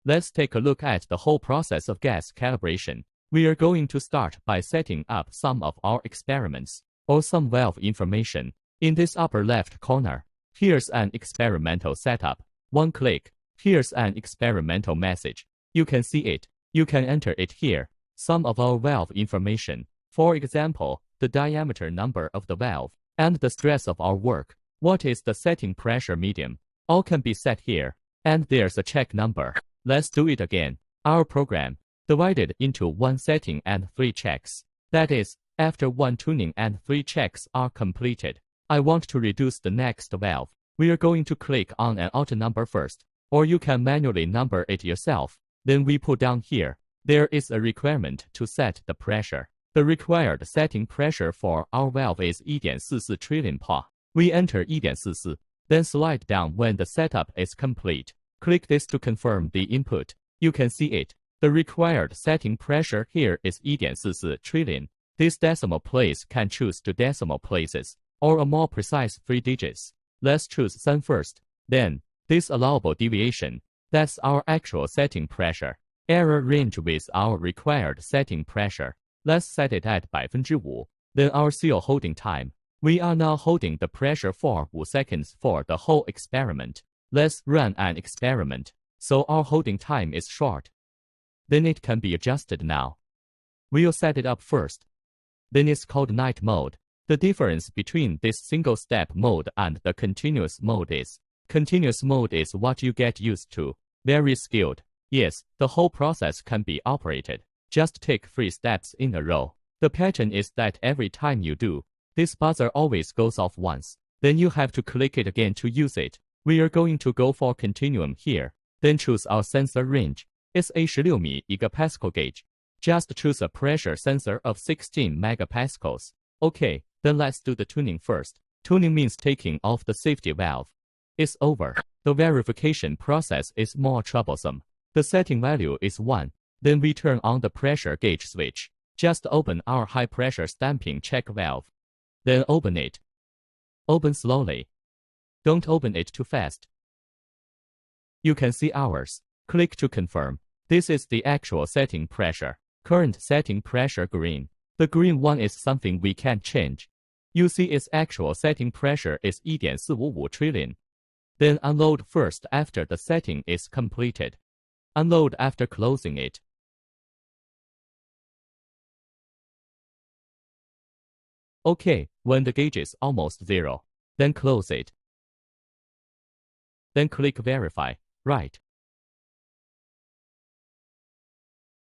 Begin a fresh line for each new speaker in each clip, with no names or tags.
Let's take a look at the whole process of gas calibration. We are going to start by setting up some of our experiments, or some valve information. In this upper left corner, here's an experimental setup. One click, here's an experimental message. You can see it. You can enter it here. Some of our valve information. For example, the diameter number of the valve, and the stress of our work. What is the setting pressure medium? All can be set here. And there's a check number. Let's do it again. Our program, divided into one setting and 3 checks. That is, after one tuning and 3 checks are completed, I want to reduce the next valve. We are going to click on an auto number first, or you can manually number it yourself. Then we put down here. There is a requirement to set the pressure. The required setting pressure for our valve is 1.44 trillion Pa. We enter 1.44, then slide down when the setup is complete. Click this to confirm the input. You can see it. The required setting pressure here is 1.44 trillion. This decimal place can choose 2 decimal places, or a more precise 3 digits. Let's choose 3 first. Then, this allowable deviation. That's our actual setting pressure. Error range with our required setting pressure. Let's set it at 5%. Then our seal holding time. We are now holding the pressure for 5 seconds for the whole experiment. Let's run an experiment, so our holding time is short. Then it can be adjusted now. We'll set it up first. Then it's called night mode. The difference between this single-step mode and the continuous mode is, continuous mode is what you get used to. Very skilled. Yes, the whole process can be operated. Just take 3 steps in a row. The pattern is that every time you do, this buzzer always goes off once. Then you have to click it again to use it. We are going to go for continuum here. Then choose our sensor range. It's a 16 megapascal gauge. Just choose a pressure sensor of 16 megapascals. Okay, then let's do the tuning first. Tuning means taking off the safety valve. It's over. The verification process is more troublesome. The setting value is 1. Then we turn on the pressure gauge switch. Just open our high pressure stamping check valve. Then open it. Open slowly. Don't open it too fast. You can see ours. Click to confirm. This is the actual setting pressure. Current setting pressure green. The green one is something we can't change. You see its actual setting pressure is 1.455 trillion. Then unload first after the setting is completed. Unload after closing it. Okay, when the gauge is almost 0, then close it. Then click verify. Right.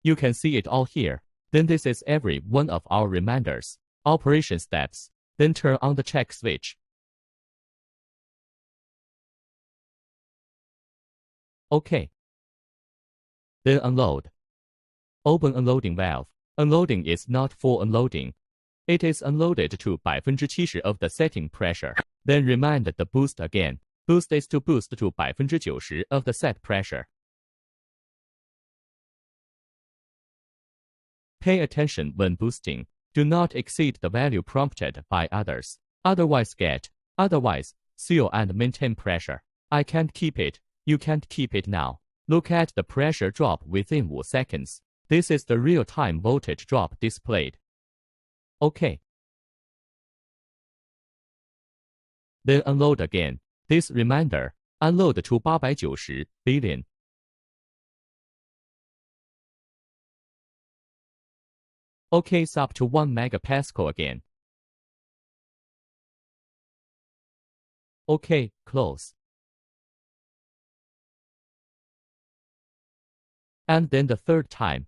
You can see it all here. Then this is every one of our reminders, operation steps. Then turn on the check switch. Okay. Then unload. Open unloading valve. Unloading is not full unloading. It is unloaded to 70% of the setting pressure. Then remind the boost again. Boost is to boost to 90% of the set pressure. Pay attention when boosting. Do not exceed the value prompted by others. Otherwise, seal and maintain pressure. I can't keep it. You can't keep it now. Look at the pressure drop within 5 seconds. This is the real-time voltage drop displayed. Okay. Then unload again. This reminder, unload to 890 billion. Okay, it's up to 1 megapascal again. Okay, close. And then the 3rd time.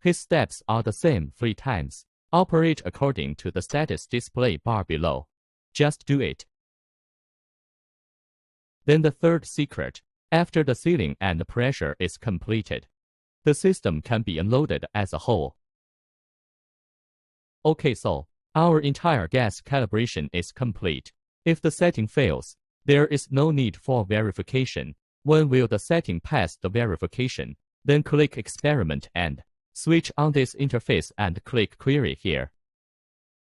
His steps are the same 3 times. Operate according to the status display bar below. Just do it. Then the 3rd secret. After the sealing and the pressure is completed, the system can be unloaded as a whole. Okay, so our entire gas calibration is complete. If the setting fails, there is no need for verification. When will the setting pass the verification? Then click Experiment and switch on this interface and click Query here.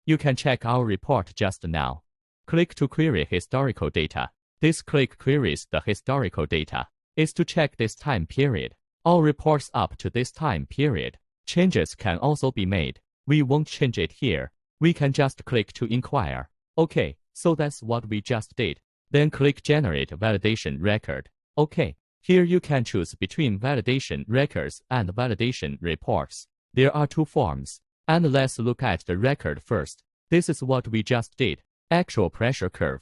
You can check our report just now. Click to query historical data. This click queries the historical data. Is to check this time period. all reports up to this time period. Changes can also be made. We won't change it here. We can just click to inquire. Okay, so that's what we just did. Then click Generate Validation Record. Okay, here you can choose between validation records and validation reports. There are two forms. And let's look at the record first. This is what we just did. Actual pressure curve.